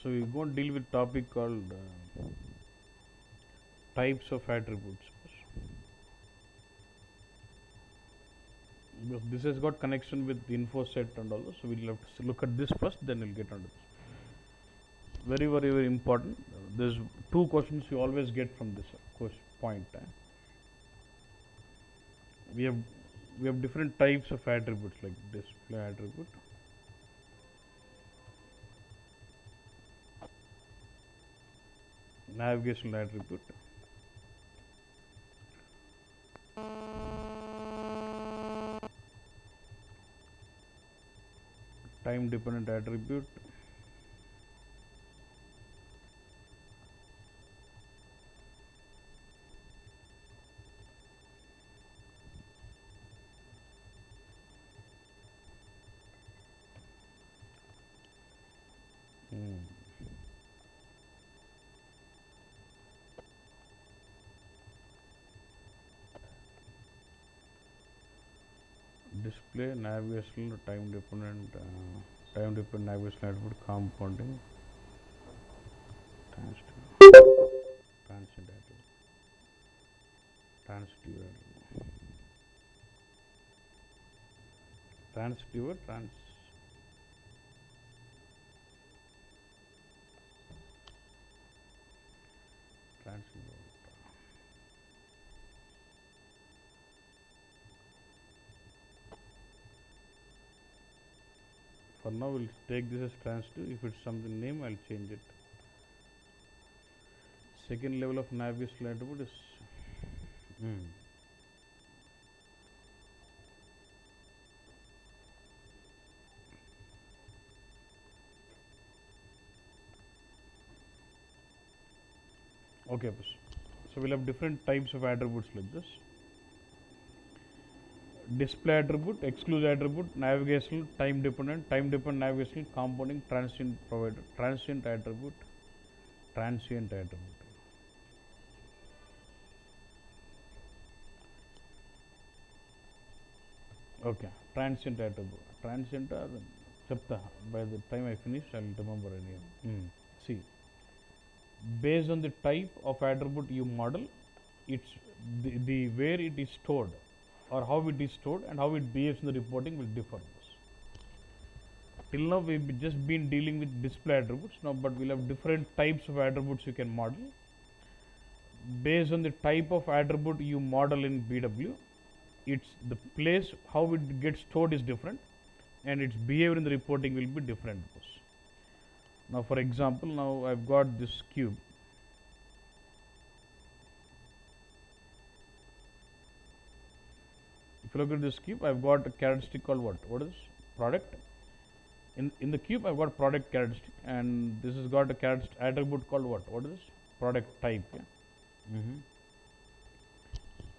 So we're going to deal with topic called types of attributes. Because this has got connection with the info set and all, so we'll have to look at this first, then we'll get on to this. Very, very, very important. There's two questions you always get from this point. We have different types of attributes like display attribute, navigational attribute, time dependent attribute, display, navigational, time dependent navigational attribute, compounding, transient attribute, transitive transitive transitive. For now, we'll take this as transitive. If it's something name, I'll change it. Second level of navigational attribute is okay. So we'll have different types of attributes like this: display attribute, exclusive attribute, navigational, time dependent navigational, compounding, transient provider, transient attribute. Okay, transient attribute. Transient chapta. By the time I finish, I'll remember any. See, based on the type of attribute you model, it's the where it is stored or how it is stored and how it behaves in the reporting will differ. Till now we've just been dealing with display attributes now, but we'll have different types of attributes you can model. Based on the type of attribute you model in BW, it's the place how it gets stored is different and its behavior in the reporting will be different. Now for example, now I've got this cube. If you look at this cube, I've got a characteristic called what? What is product? In the cube, I've got product characteristic, and this has got a characteristic attribute called what? What is this? Product type. Yeah?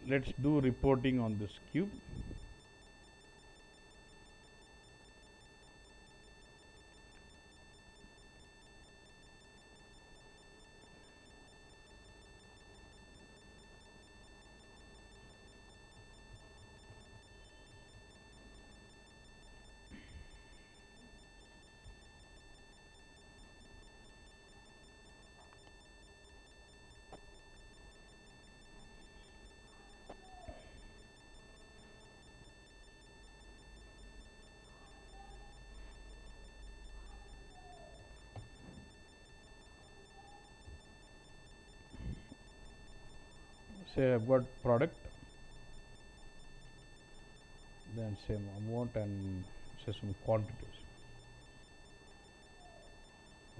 Let's do reporting on this cube. Say I've got product, then same amount and say some quantities.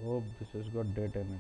Hope this has got data in it.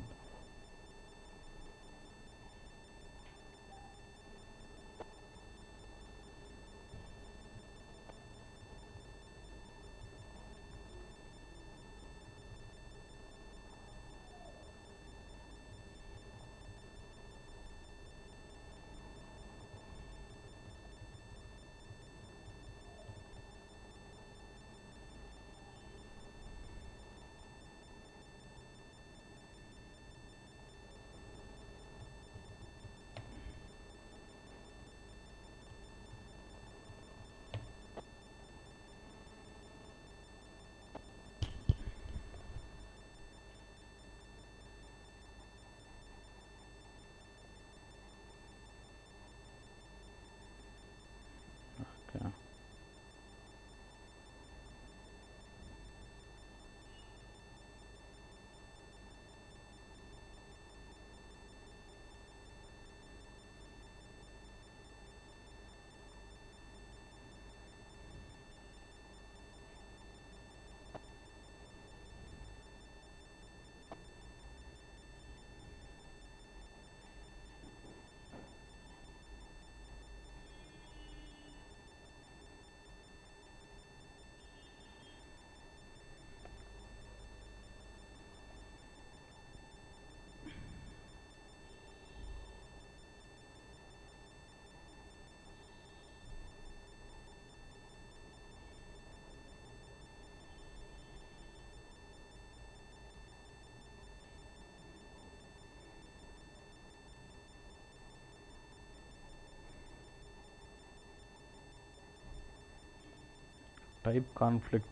type conflict.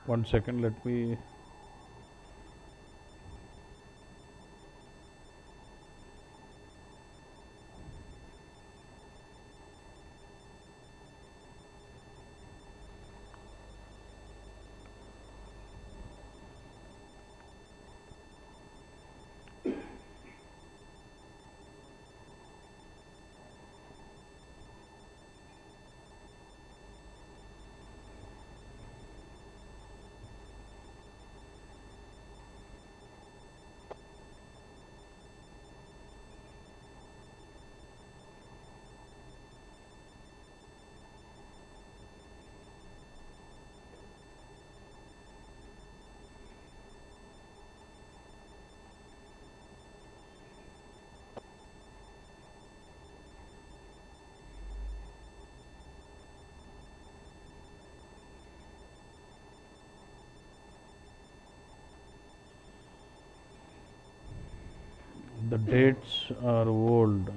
One second, let me. The dates are old.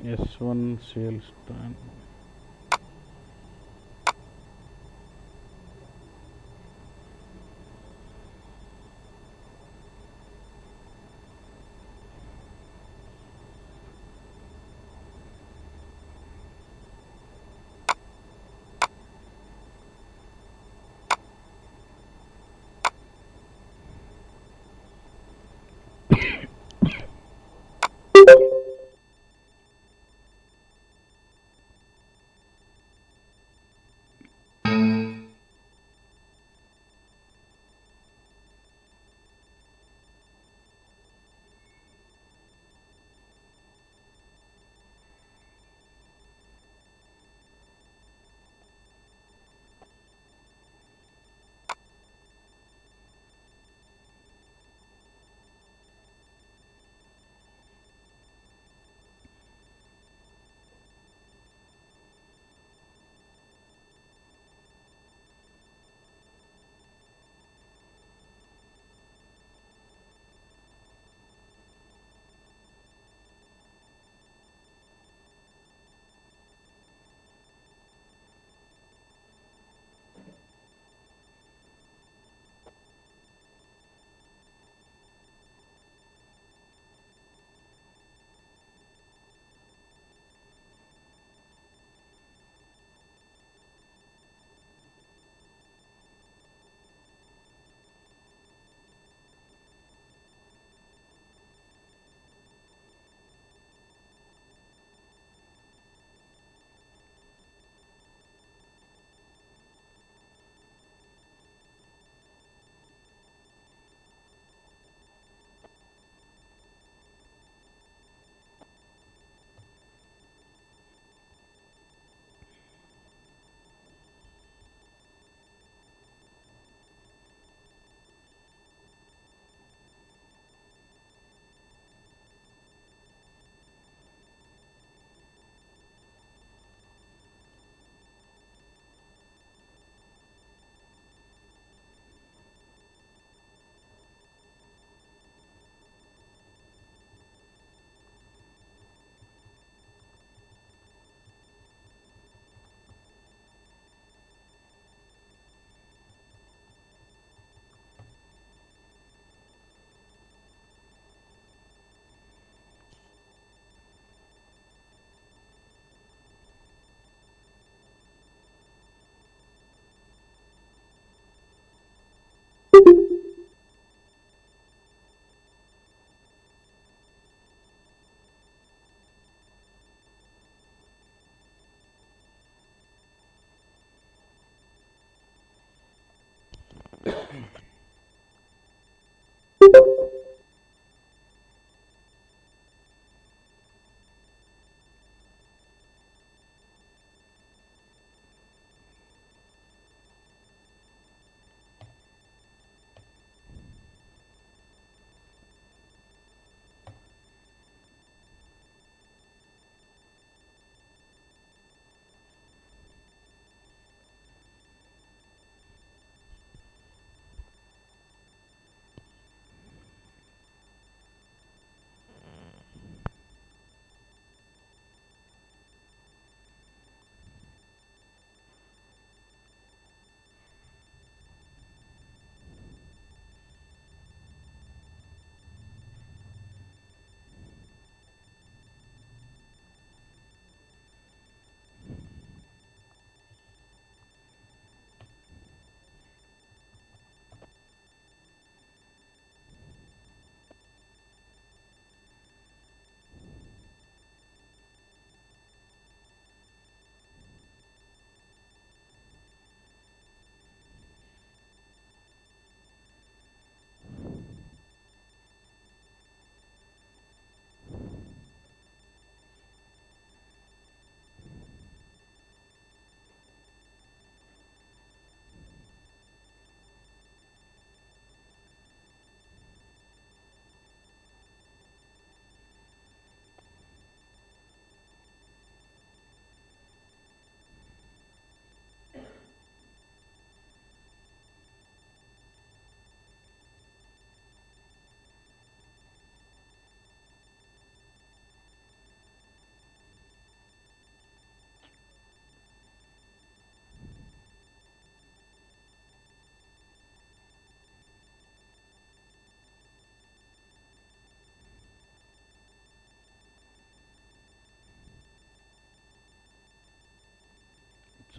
S1 sales time.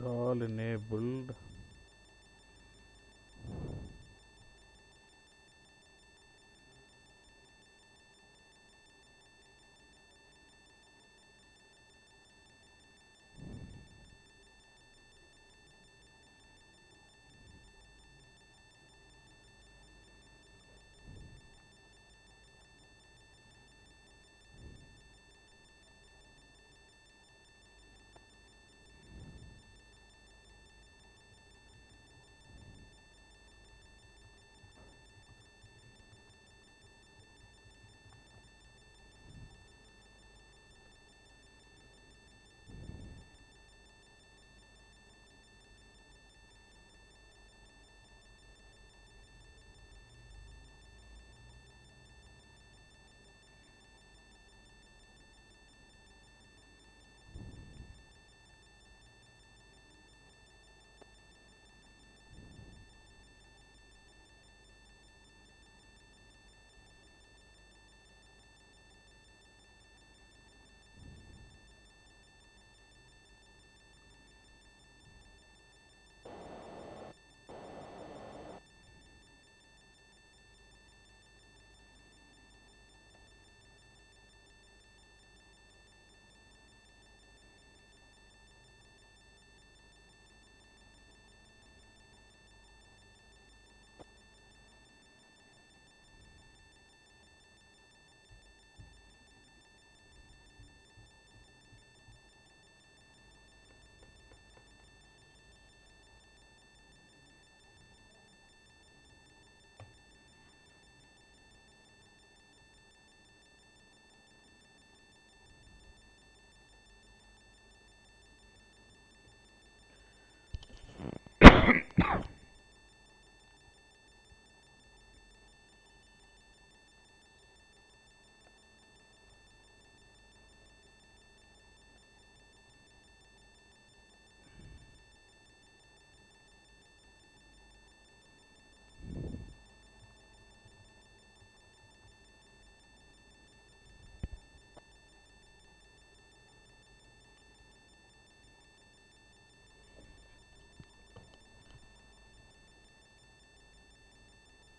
all enabled.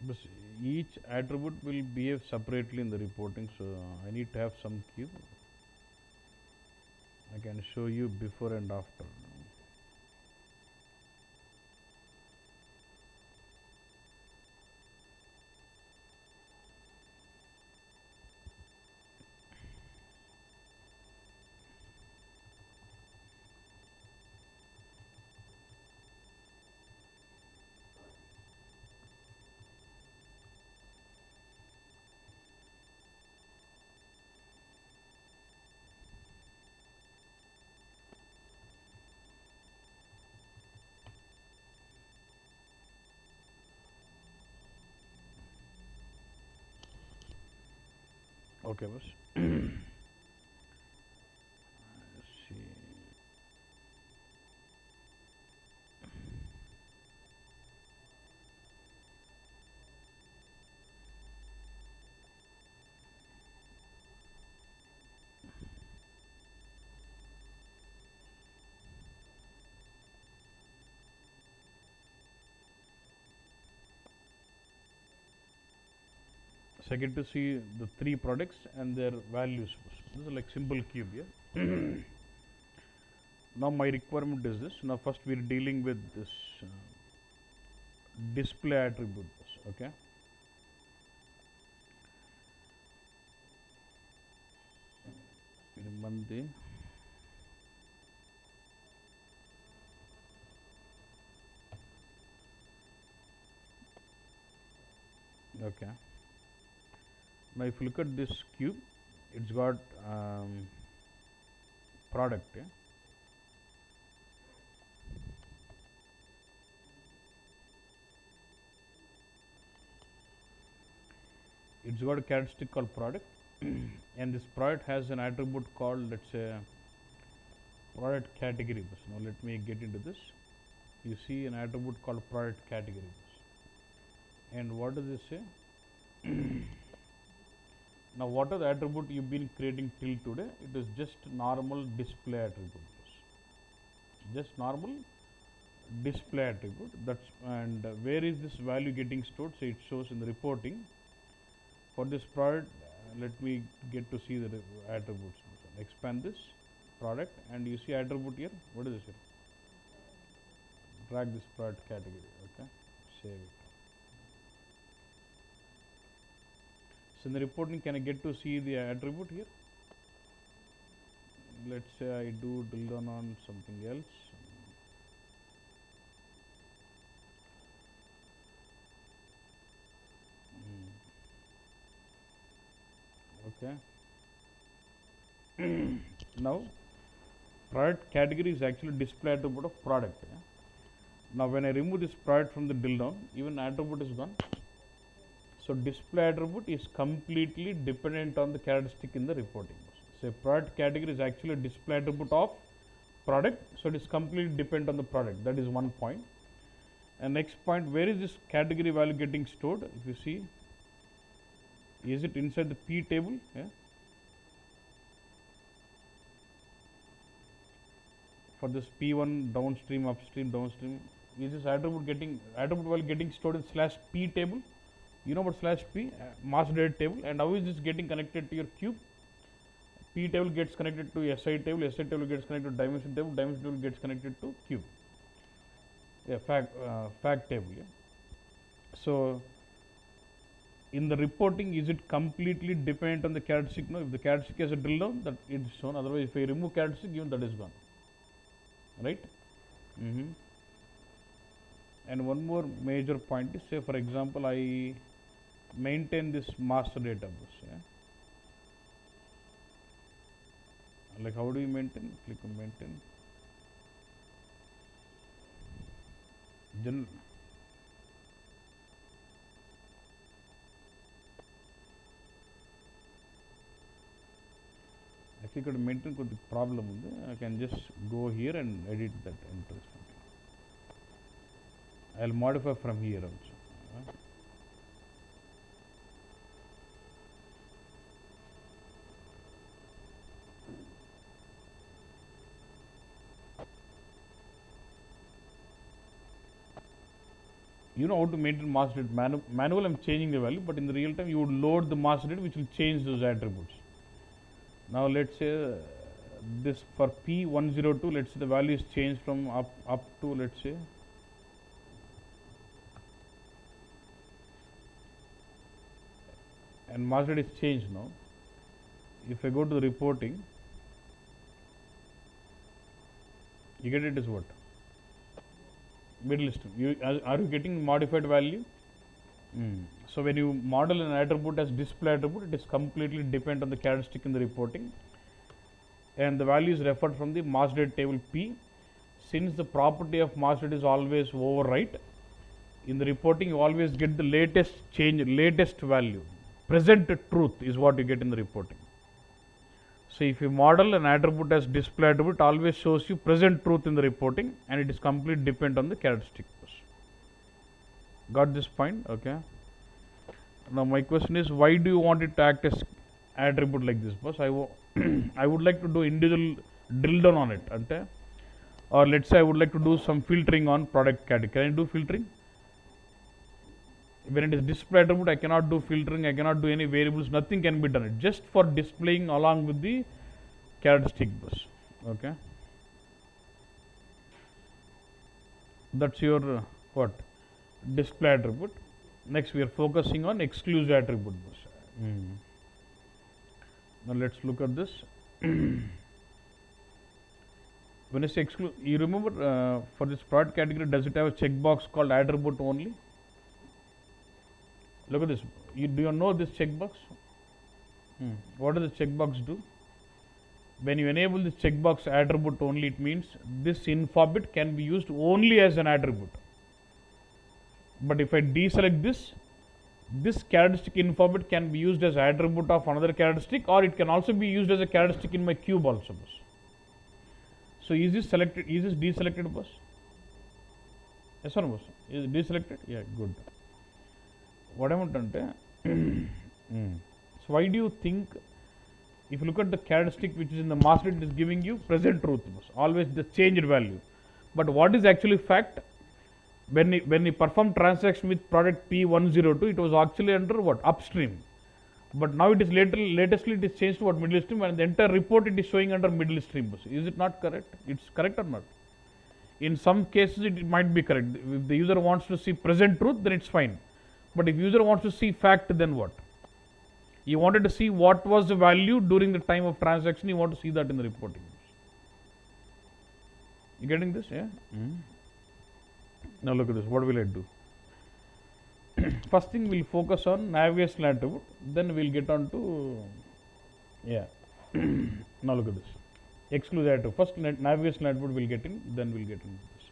But each attribute will behave separately in the reporting, so I need to have some cube. I can show you before and after. Okay, boss. See. So I get to see the three products and their values. This is like simple cube here. Now my requirement is this. Now first we are dealing with this display attribute. Okay. Monday. Okay. Now if you look at this cube, it's got product. Yeah? It's got a characteristic called product, and this product has an attribute called, let's say, product category. Now let me get into this. You see an attribute called product category. And what does this say? Now what are the attribute you've been creating till today? It is just normal display attributes. Just normal display attribute. That's and where is this value getting stored? So it shows in the reporting. For this product, let me get to see the attributes. Expand this product, and you see attribute here. What is this here? Drag this product category. Okay, save it. So in the reporting, can I get to see the attribute here? Let's say I do drill down on something else. Okay. Now, product category is actually display attribute of product. Yeah? Now, when I remove this product from the drill down, even attribute is gone. So, display attribute is completely dependent on the characteristic in the reporting. So, product category is actually a display attribute of product. So, it is completely dependent on the product. That is one point. And next point, where is this category value getting stored? If you see, is it inside the P table? Yeah. For this P1 downstream, upstream, downstream, is this attribute value getting stored in slash P table? You know what slash P? Master data table. And how is this getting connected to your cube? P table gets connected to SI table, SI table gets connected to dimension table gets connected to cube. Yeah, fact table. Yeah. So, in the reporting, is it completely dependent on the characteristic? No, if the characteristic has a drill down, that it is shown. Otherwise, if I remove characteristic, even that is gone. Right? And one more major point is, say for example, I maintain this master database. Yeah? Like how do you maintain? Click on maintain. Then actually got to maintain the problem. I can just go here and edit that entries. I'll modify from here also. You know how to maintain master data. Manual, I'm changing the value, but in the real time, you would load the master data, which will change those attributes. Now, let's say this for P102, let's say the value is changed from up to, let's say, and master data is changed now. If I go to the reporting, you get it as what? Middle list. Are you getting modified value? So when you model an attribute as display attribute, it is completely dependent on the characteristic in the reporting, and the value is referred from the master data table P. Since the property of master data is always overwrite, in the reporting you always get the latest change, latest value. Present truth is what you get in the reporting. So if you model an attribute as display attribute, it always shows you present truth in the reporting, and it is completely dependent on the characteristic. Got this point? Okay. Now my question is, why do you want it to act as attribute like this? Boss, I would like to do individual drill down on it, or let's say I would like to do some filtering on product category. Can I do filtering? When it is display attribute, I cannot do filtering, I cannot do any variables, nothing can be done. Just for displaying along with the characteristic bus. Okay. That's your what? Display attribute. Next, we are focusing on exclusive attribute bus. Now let's look at this. When I say exclusive, you remember for this product category, does it have a checkbox called attribute only? Look at this. Do you know this checkbox? What does the checkbox do? When you enable this checkbox attribute only, it means this info bit can be used only as an attribute. But if I deselect this characteristic info bit can be used as attribute of another characteristic, or it can also be used as a characteristic in my cube also. So is this selected? Is this deselected, boss? Yes or no, boss? Is it deselected? Yeah, good. What I want to So why do you think, if you look at the characteristic which is in the master, it is giving you present truth, boss. Always the changed value. But what is actually fact? When he performed transaction with product P102, it was actually under what? Upstream. But now it is latestly it is changed to what? Middle stream, and the entire report it is showing under middle stream. Is it not correct? It's correct or not? In some cases it might be correct. If the user wants to see present truth, then it's fine. But if user wants to see fact, then what? You wanted to see what was the value during the time of transaction, you want to see that in the reporting. You getting this? Yeah? Now look at this. What will I do? First thing we'll focus on navigational attribute, then we'll get on to, yeah. Now look at this. Exclusive attribute. First navigational attribute we'll get in, then we'll get into this.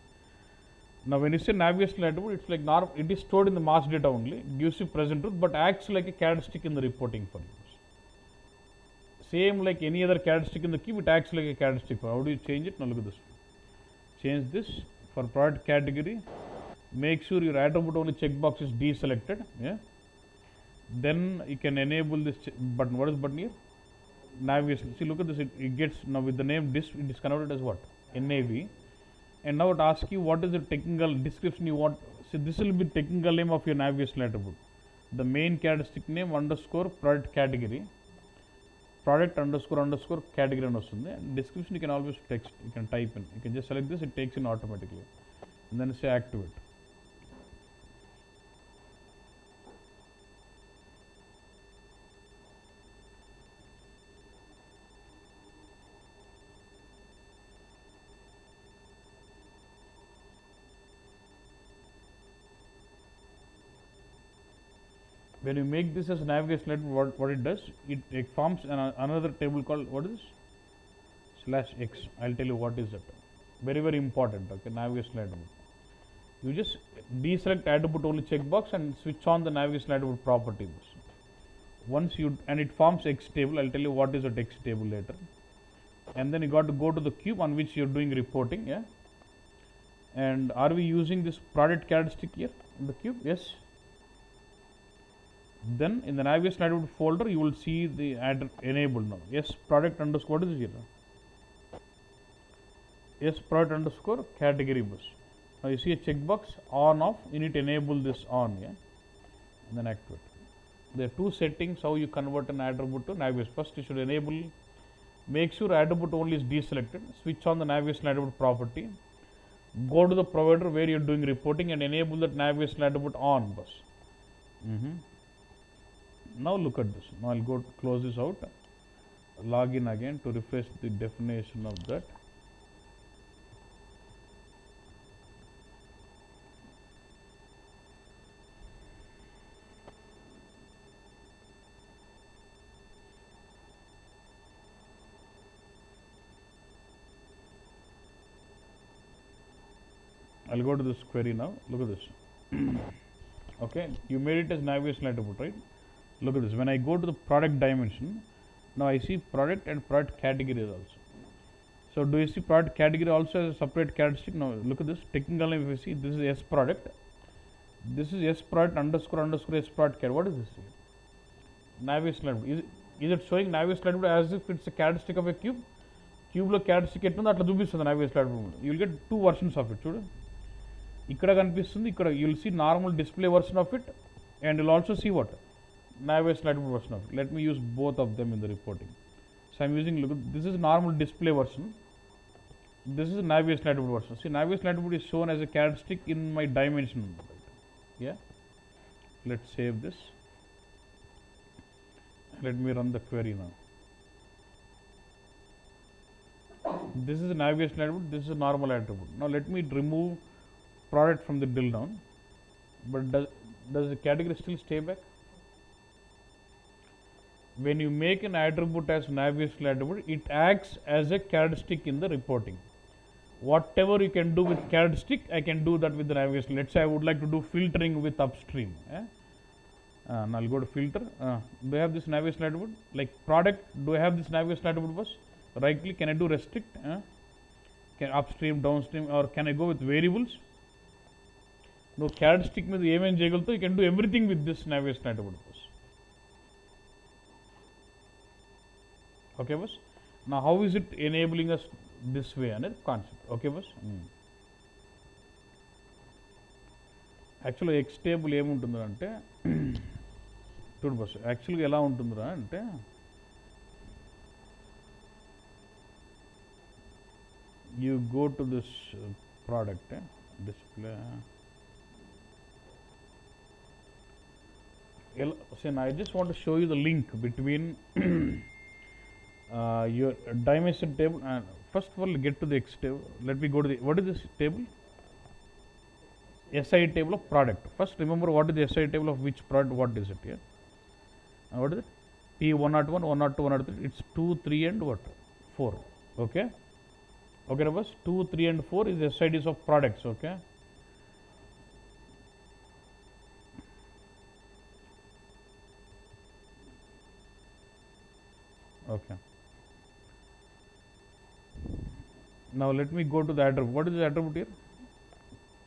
Now when you say navigational attribute, it's like it is stored in the mass data only, it gives you present truth, but acts like a characteristic in the reporting for you. Same like any other characteristic in the cube, it acts like a characteristic. How do you change it? Now look at this. Change this for product category. Make sure your attribute only checkbox is deselected. Yeah. Then you can enable this button. What is button here? Navigation. See, look at this. It gets now with the name this. It is converted as what? NAV. And now it asks you what is the technical description you want. So this will be technical name of your navigation attribute. The main characteristic name underscore product category. Product underscore category and description you can always text. You can type in. You can just select this. It takes in automatically. And then say activate. When you make this as navigation attribute, what it does, it forms another table called, what is this? /x. I'll tell you what is that. Very, very important. Okay, navigation attribute. You just deselect attribute only checkbox and switch on the navigation attribute properties. Once you, and it forms X table. I'll tell you what is that X table later. And then you got to go to the cube on which you're doing reporting. Yeah. And are we using this product characteristic here in the cube? Yes. Then in the navigation attribute folder, you will see the enabled now. Yes, product underscore, what is it here? Yes, product underscore category bus. Now you see a checkbox on off. You need to enable this on, yeah, and then activate. There are two settings how you convert an attribute to navigation. First, you should enable. Make sure attribute only is deselected. Switch on the navigation attribute property. Go to the provider where you're doing reporting and enable that navigation attribute on bus. Now look at this. Now I'll go to close this out, log in again to refresh the definition of that. I'll go to this query now. Look at this. Okay, you made it as navigation attribute, right? Look at this. When I go to the product dimension, now I see product and product categories also. So do you see product category also as a separate characteristic? Now look at this. Technical name, if you see, this is S product. This is S product underscore S product category. What is this here? Navigation attribute. Is it showing navigation attribute as if it's a characteristic of a cube? Cube lo characteristic ettundo atla చూపిస్తుంది navigation attribute. You will get two versions of it. చూడు. ఇక్కడ కనిపిస్తుంది, ఇక్కడ you will see normal display version of it, and you will also see what? Navigation attribute version of it. Let me use both of them in the reporting. So I'm using, look, this is normal display version. This is navigation attribute version. See, navigation attribute is shown as a characteristic in my dimension. Yeah. Let's save this. Let me run the query now. This is a navigation attribute. This is a normal attribute. Now let me remove product from the drill down. But does the category still stay back? When you make an attribute as navigation attribute, it acts as a characteristic in the reporting. Whatever you can do with characteristic, I can do that with the navigation. Let's say I would like to do filtering with upstream. Now I'll go to filter. Do I have this navigation attribute? Like product, do I have this navigation attribute bus? Right click, can I do restrict? Can upstream, downstream, or can I go with variables? No, characteristic means ఏమేం చేయగలుగుతావు, you can do everything with this navigation attribute bus. Okay, boss. Now how is it enabling us this way? Another concept. Okay, boss. యాక్చువల్గా X table ఏముంటుందా అంటే చూడు bus యాక్చువల్గా ఎలా ఉంటుందిరా అంటే you go to this product display I just want to show you the link between your dimension table and first of all get to the X table. Let me go to the what is this table? SI table of product. First remember what is the SI table of which product, what is it here? What is it? P101, 102, 103, it's 2, 3 and what? 4. Okay? Okay, Rabas, 2, 3 and 4 is the SIDs of products, okay? Okay. Now let me go to the attribute. What is the attribute here?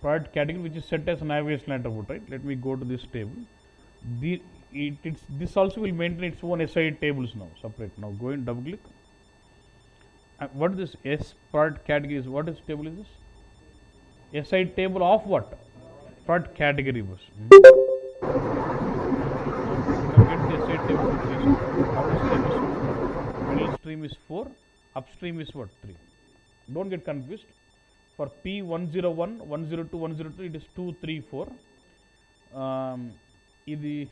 Product category which is set as a navigational attribute, right? Let me go to this table. This also will maintain its own SI tables now, separate. Now go and double click. What is this S product category is? What is table is this? SI table of what? Product category was. Get the SI table of 3. Downstream is 2, middle stream is 4, upstream is what? 3. Don't get confused. For P101, 102, 103, it is 2, 3, 4. This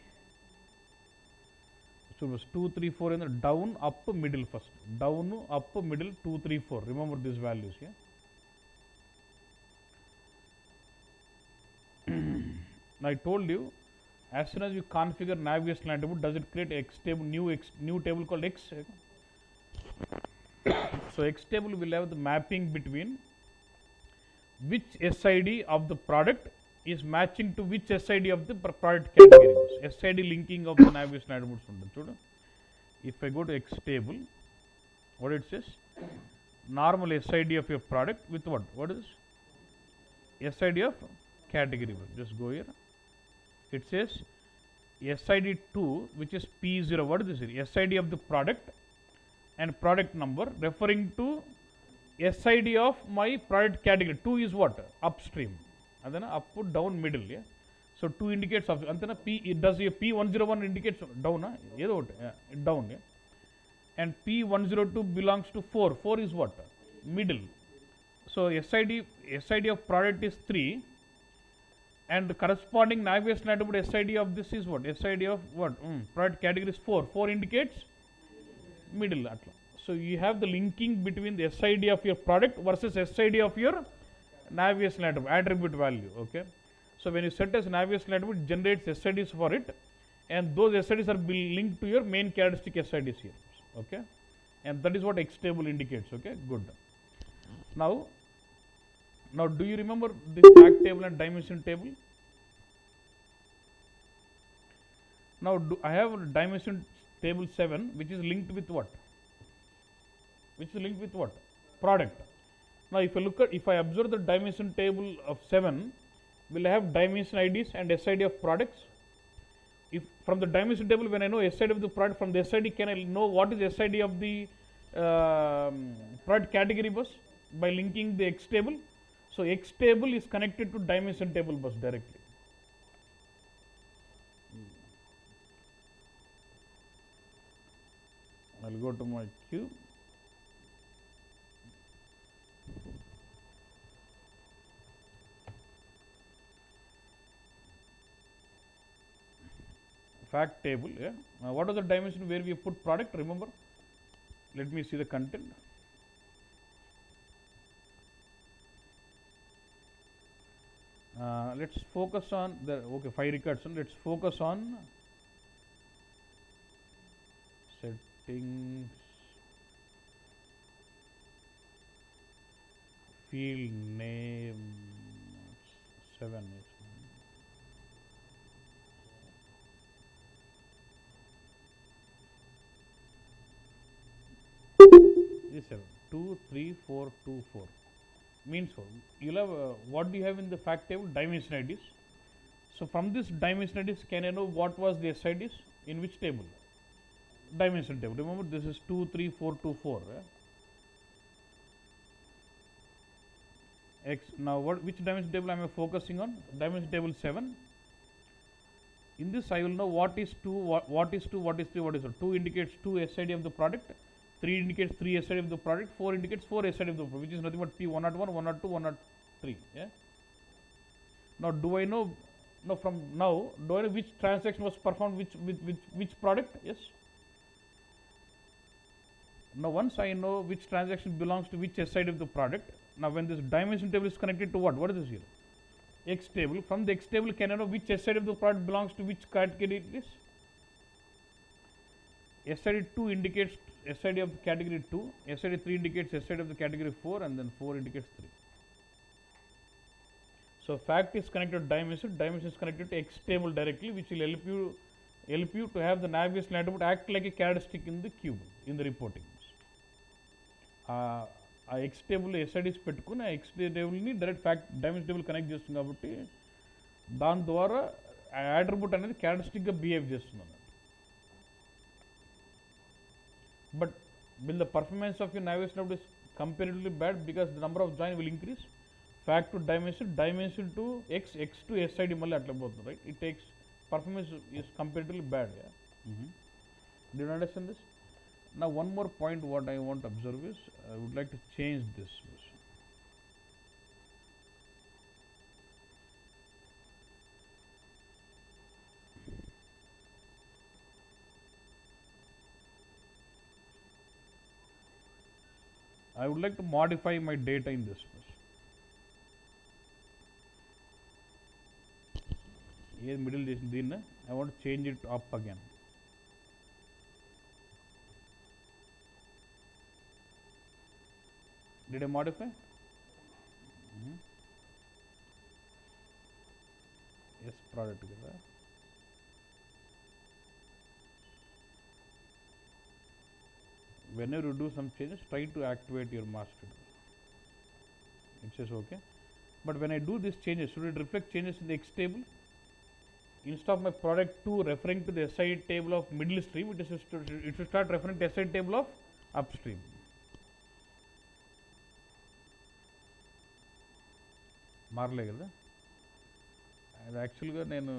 so it was 2, 3, 4 in the down, up, middle first. Down, up, middle, 2, 3, 4. Remember these values, yeah? Now I told you, as soon as you configure navigational attribute, does it create X table, new table called X? So X table will have the mapping between which SID of the product is matching to which SID of the product category. SID linking of the navigation attributes. If I go to X table, what it says? Normal SID of your product with what? What is SID of category? Just go here. It says SID2, which is P0. What is this? SID of the product and product number referring to SID of my product category. 2 is what? Upstream. And then up, down, middle. Yeah. So 2 indicates up. And then it does a P101 indicates down. Down. Yeah. And P102 belongs to 4. 4 is what? Middle. So SID of product is 3. And the corresponding navigation attribute SID of this is what? SID of what? Product category is 4. 4 indicates middle. So you have the linking between the SID of your product versus SID of your navigation attribute value. Okay. So when you set as navigation attribute, it generates SIDs for it, and those SIDs are linked to your main characteristic SIDs here. Okay. And that is what X table indicates. Okay. Good. Now do you remember the fact table and dimension table? Now I have dimension table 7, which is linked with what? Product. Now if I observe the dimension table of 7, will I have dimension IDs and SID of products? If from the dimension table, when I know SID of the product, from the SID can I know what is SID of the product category bus? By linking the X table. So X table is connected to dimension table bus directly. I'll go to my queue. Fact table. Yeah. What are the dimension where we put product? Remember? Let me see the content. Let's focus on the 5 records. Let's focus on settings, field name 7 is. This 7 2 3 4 2 4 means you'll have what do you have in the fact table? Dimension IDs. So from this dimension IDs, can I know what was the SIDs in which table? Dimension table. Remember this is 2 3 4 2 4. X. Now which dimension table am I focusing on? Dimension table 7. In this I will know what is 2, what is 2, what is 3, what is 4. 2 indicates 2 SID of the product, 3 indicates 3 SID of the product, 4 indicates 4 SID of the product, which is nothing but P101, 102, 103. Yeah. Now do I know, from now, do I know which transaction was performed with which product? Yes. Now once I know which transaction belongs to which SID of the product, now when this dimension table is connected to what? What is this here? X table. From the X table, can I know which SID of the product belongs to which category it is? SID 2 indicates SID of the category 2, SID 3 indicates SID of the category 4, and then 4 indicates 3. So fact is connected to dimension, dimension is connected to X table directly, which will help you to have the navigation attribute act like a characteristic in the cube, in the reporting. ఆ X table SIDs పెట్టుకుని ఆ X టేబుల్ని direct fact dimension table connect చేస్తుంది కాబట్టి దాని ద్వారా ఆ attribute అనేది క్యారెక్టరిస్టిక్గా బిహేవ్ చేస్తుంది అన్నట్టు. But will the performance of you navigation అప్పుడు is comparatively bad because the number of join will increase. Fact to dimension, dimension to X, X to SID మళ్ళీ అట్లా పోతుంది, right? It takes performance is comparatively bad. Do you understand this? Now one more point what I want to observe is I would like to change this. I would like to modify my data in this. Here middle din I want to change it up again. Did I modify? Yes, product together. Whenever you do some changes, try to activate your master. It says okay. But when I do these changes, should it reflect changes in the X table? Instead of my product 2 referring to the SI table of middle stream, it should start referring to SI table of upstream. మారలే కదా అది యాక్చువల్గా నేను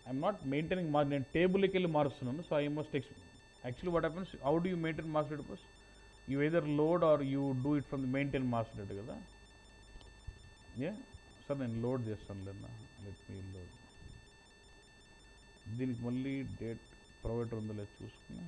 I'm not maintaining నేను టేబుల్కి వెళ్ళి మారుస్తున్నాను. So I must actually what happens, how do you maintain master data? You either load or you do it from the maintain master data కదా. Sir నేను లోడ్ చేస్తాను లేదా, లెట్ మీ లోడ్. దీనికి మళ్ళీ డేట్ ప్రొవైడర్ ఉందో లేదు చూసుకుని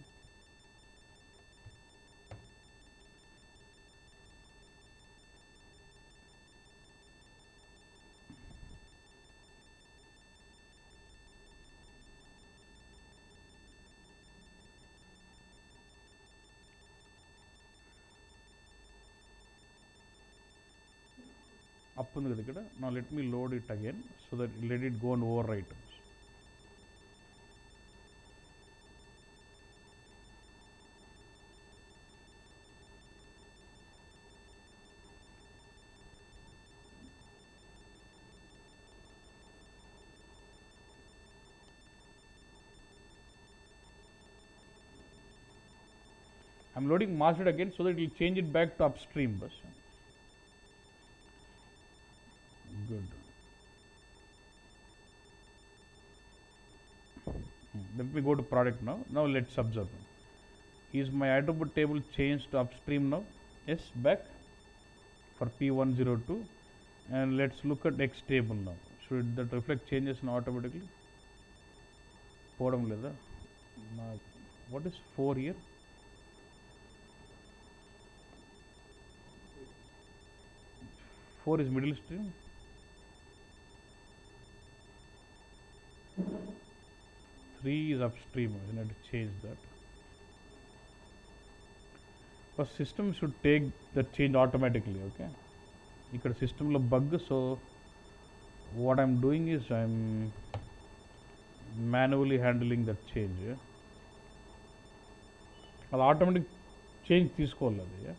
up ఉంది కదా ఇక్కడ. now let me load it again so that let it go and overwrite. I'm loading master again so that it will change it back to upstream bus. Good. Let me go to product now. Now let's observe. Is my attribute table changed to upstream now? Yes, back for P102. And let's look at X table now. Should that reflect changes now automatically? What is 4 here? Four is middle stream. 3 is upstream. I need to change that. But system should take the change automatically. Okay. Ikkada system lo bug. So what I'm doing is I'm manually handling that change. That automatic change తీసుకోవాలి అది.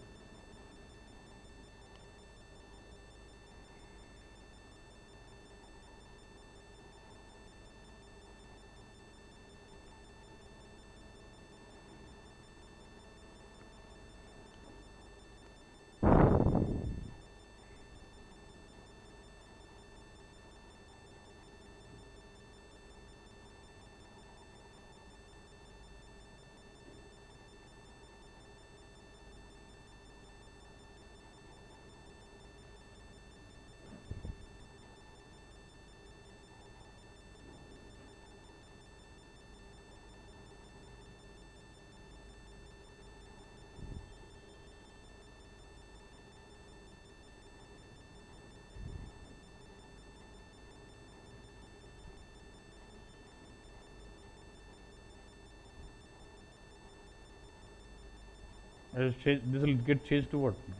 This will get changed to what now?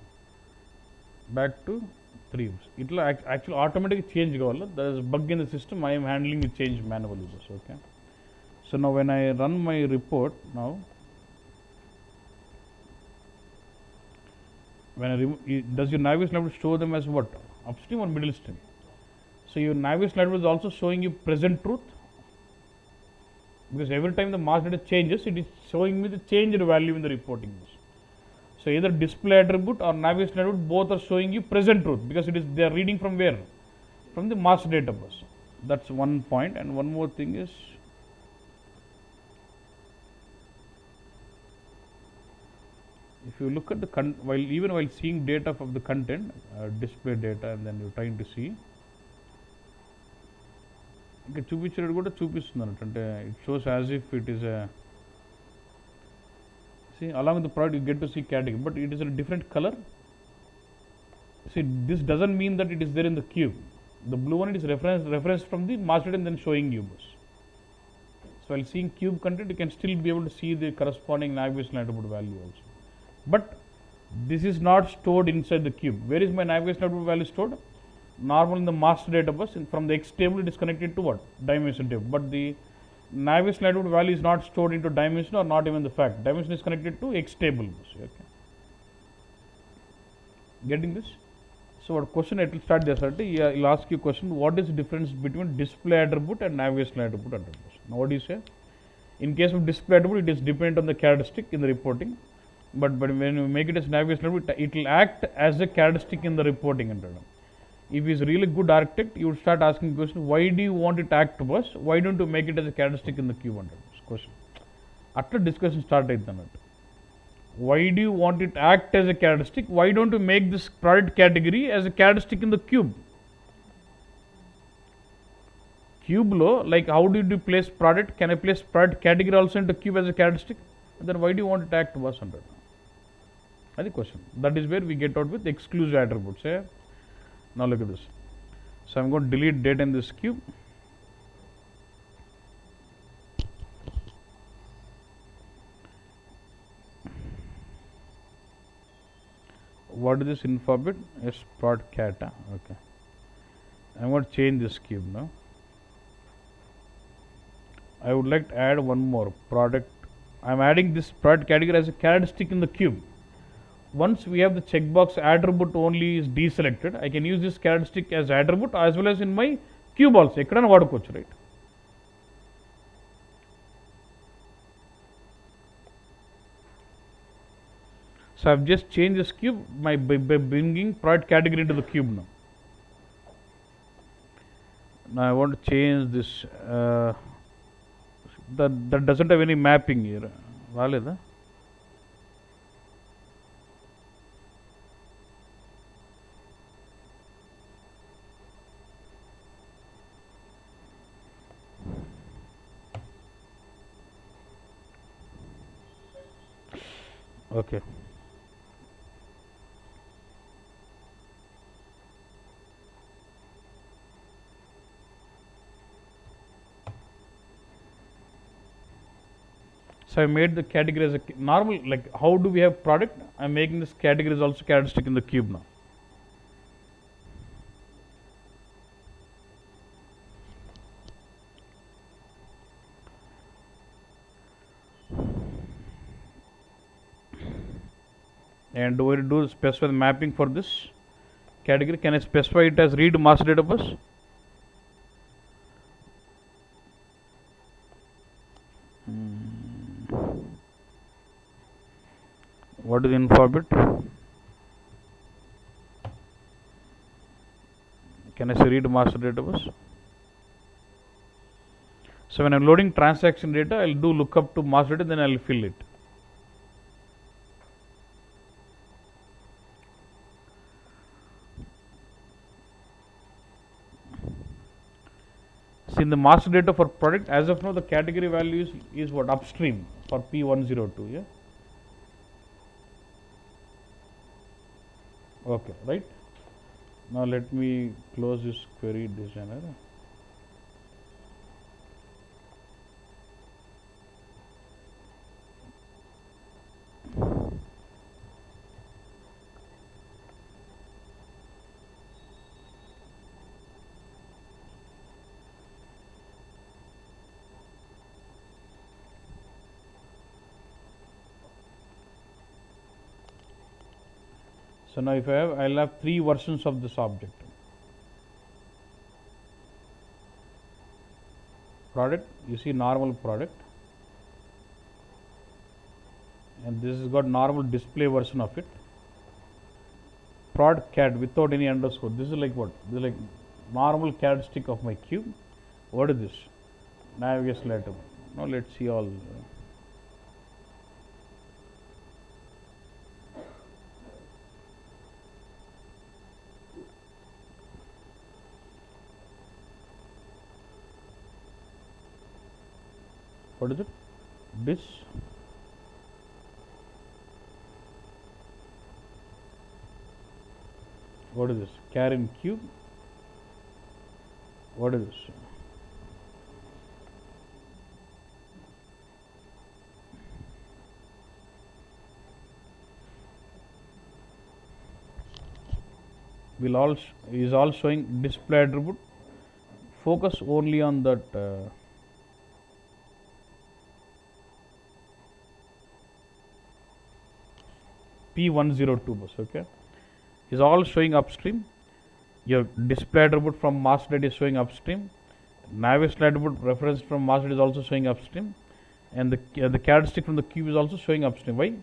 Back to 3. It will actually automatically change. There is a bug in the system. I am handling the change manually. Okay. So now when I run my report now, when I does your navigation level show them as what? Upstream or middle stream? So your navigation level is also showing you present truth, because every time the master data changes, it is showing me the changed value in the reporting. So either display attribute or navigation attribute, both are showing you present truth, because it is they are reading from where? From the master data bus. That's one point. And one more thing is, if you look at the while seeing data of the content, display data, and then you're trying to see, ఇంకా చూపించేటప్పుడు కూడా చూపిస్తుంది అన్నట్టు. అంటే it shows as if it is a, see, along with the product you get to see category, but it is a different color. See, this doesn't mean that it is there in the cube. The blue one, it is reference from the master data and then showing you. So while seeing cube content, you can still be able to see the corresponding navigation attribute value also. But this is not stored inside the cube. Where is my navigation attribute value stored? Normal in the master data bus. From the X table, it is connected to what? Dimension table. But the navigation attribute value is not stored into dimension or not even the fact. Dimension is connected to X table bus. Okay. Getting this? So what question it will start there? It will ask you a question: what is the difference between display attribute and navigation attribute attributes? Now what do you say? In case of display attribute, it is dependent on the characteristic in the reporting. But when you make it as navigation attribute, it will act as a characteristic in the reporting. If he is really good architect, you would start asking the question: why do you want it to act to us? Why don't you make it as a characteristic in the cube? Question. After discussion started, why do you want it to act as a characteristic? Why don't you make this product category as a characteristic in the cube? Cube lo, like how did you place product? Can I place product category also into cube as a characteristic? And then why do you want it to act to us? That's the question. That is where we get out with exclusive attributes. Now look at this. So I'm going to delete data in this cube. What is this info bit? Yes, prod cat. Okay. I'm going to change this cube now. I would like to add one more product. I'm adding this product category as a characteristic in the cube. Once we have the checkbox attribute only is deselected, I can use this characteristic as attribute as well as in my cube also. Ekkadana vadukochu, right? So I've just changed this cube by bringing product category into the cube now. Now I want to change this. That doesn't have any mapping here. Valida? Okay. So I made the category as a normal, like how do we have product? I'm making this category is also characteristic in the cube now. And do I do specify the mapping for this category? Can I specify it as read master data bus? What is info bit? Can I say read master data bus? So when I'm loading transaction data, I'll do lookup to master data, then I'll fill it. See, in the master data for product, as of now, the category value is what? Upstream for P102, yeah? Okay, right? Now let me close this query designer. So now if I'll have three versions of this object. Product, you see normal product, and this has got normal display version of it. Prod CAD without any underscore. This is like what? This is like normal CAD stick of my cube. What is this? Navigation item. Now let's see all. What is it? This. What is this? Karen cube. What is this? Is all showing display attribute. Focus only on that. P102 bus, okay, is all showing upstream. Your display attribute from master data is showing upstream. Navigation attribute reference from master data is also showing upstream, and the CAD stick from the cube is also showing upstream. Why?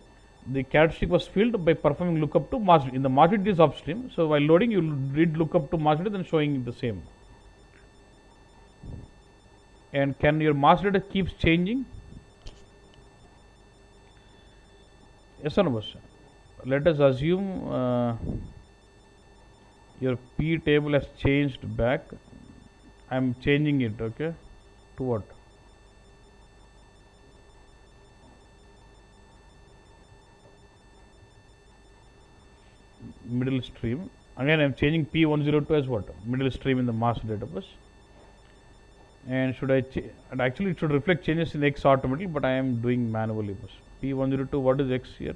The CAD stick was filled by performing lookup to master. In the master data is upstream, so while loading you read lookup to master data, then showing the same. And can your master data keeps changing? Yes or no, boss? Let us assume your P table has changed back. I am changing it, okay, to what? Middle stream. Again I am changing P102 as what? Middle stream in the master database. And should I and actually it should reflect changes in X automatically, but I am doing manually. P102, what is X here?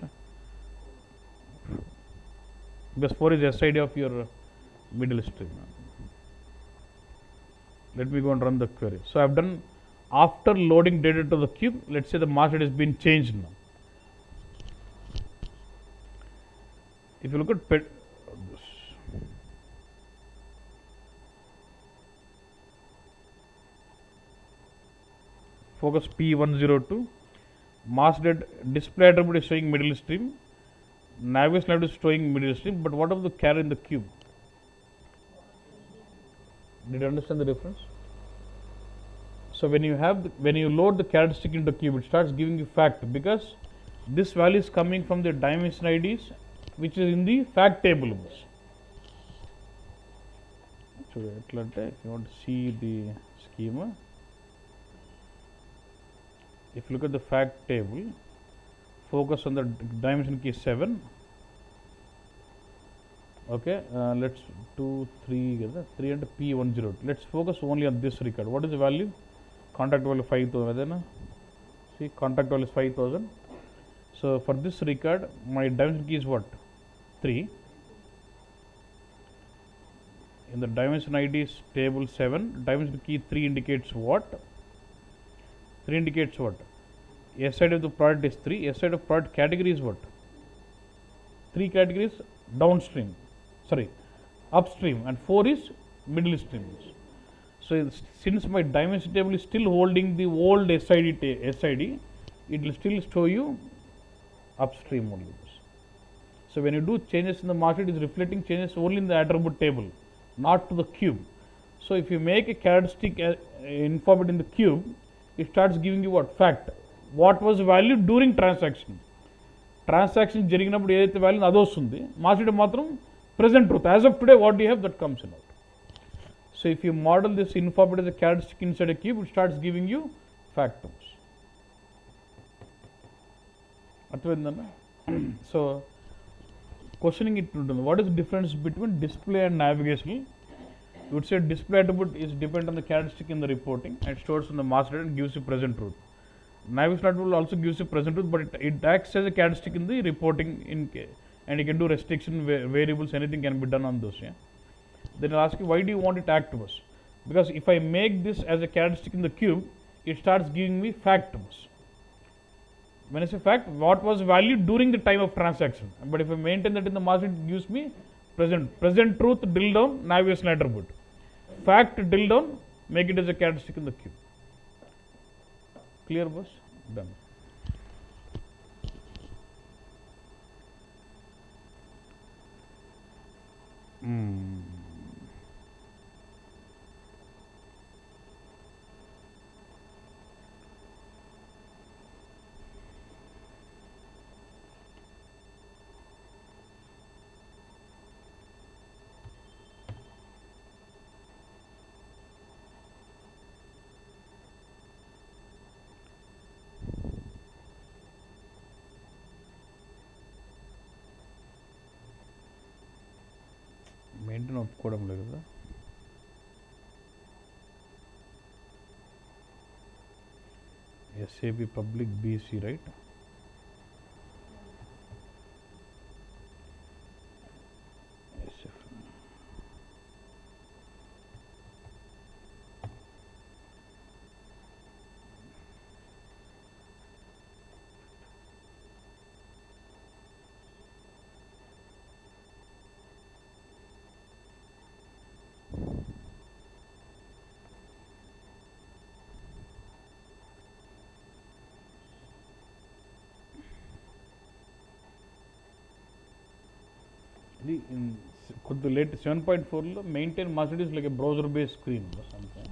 Because 4 is SID of your middle stream. Let me go and run the query. So I have done, after loading data to the cube, let's say the master has been changed now. If you look at focus P102, master display attribute is showing middle stream. Navigation attribute is showing middle stream, but what of the carry in the cube? Did you understand the difference? So when you load the characteristic into the cube, it starts giving you fact, because this value is coming from the dimension IDs, which is in the fact table. So if you want to see the schema, if you look at the fact table, focus on the dimension key 7. Okay, let's 2, 3 and P102. Let's focus only on this record. What is the value? Contact value 5000. See, contact value is 5000. So for this record, my dimension key is what? 3. In the dimension ID is table 7. Dimension key 3 indicates what? 3 indicates what? S side of the product is 3. S side of product category is what? 3 categories downstream. Sorry, upstream, and 4 is middle stream. So since my dimension table is still holding the old SID, it will still show you upstream only. So when you do changes in the master, it is reflecting changes only in the attribute table, not to the cube. So if you make a characteristic informant in the cube, it starts giving you what? Fact. What was the value during transaction? Transaction జరిగినప్పుడు ఏదైతే value అది వస్తుంది, master మాత్రం present truth. As of today, what do you have? That comes in out. So if you model this informant as a characteristic inside a cube, it starts giving you factors. So questioning it, what is the difference between display and navigational? You would say display attribute is dependent on the characteristic in the reporting and stores in the master and gives you present truth. Navigation attribute also gives you present truth, but it acts as a characteristic in the reporting and you can do restriction variables, anything can be done on those. Yeah? Then I'll ask you, why do you want it to act to us? Because if I make this as a characteristic in the cube, it starts giving me fact to us. When I say fact, what was valued during the time of transaction. But if I maintain that in the master, it gives me present. Present truth, drill down, navigation attribute. Fact, drill down, make it as a characteristic in the queue. Clear, boss? Done. Maintain ఒప్పుకోవడం లేదు కదా. SAP public BC, right? SF. కొద్ది late 7.4లో maintain Mercedes like a browser based screen or something.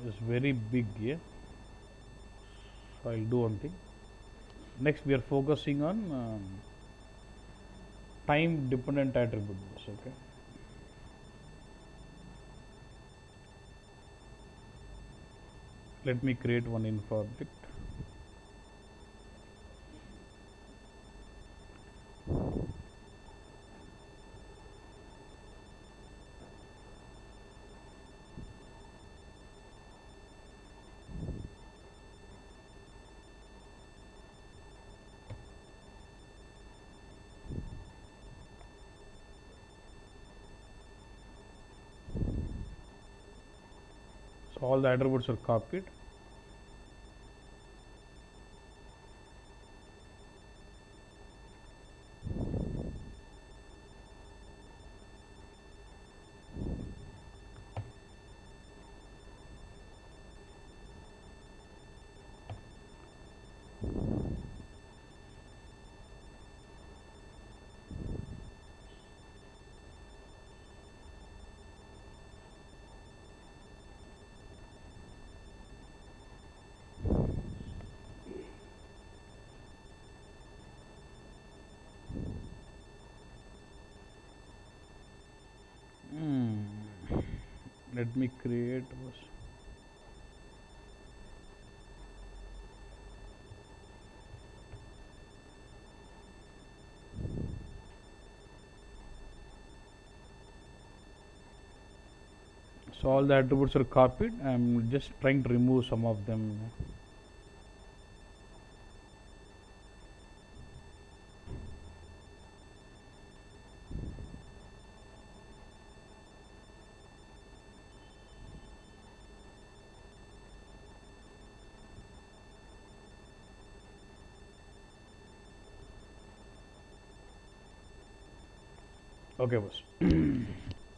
It's very big here. So I'll do one thing. Next we are focusing on time dependent attributes. Okay. Let me create one info object. So all the attributes are copied. Let me create so all the attributes are copied. I'm just trying to remove some of them. Okay, boss.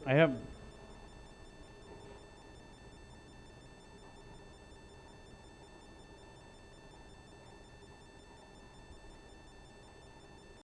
I have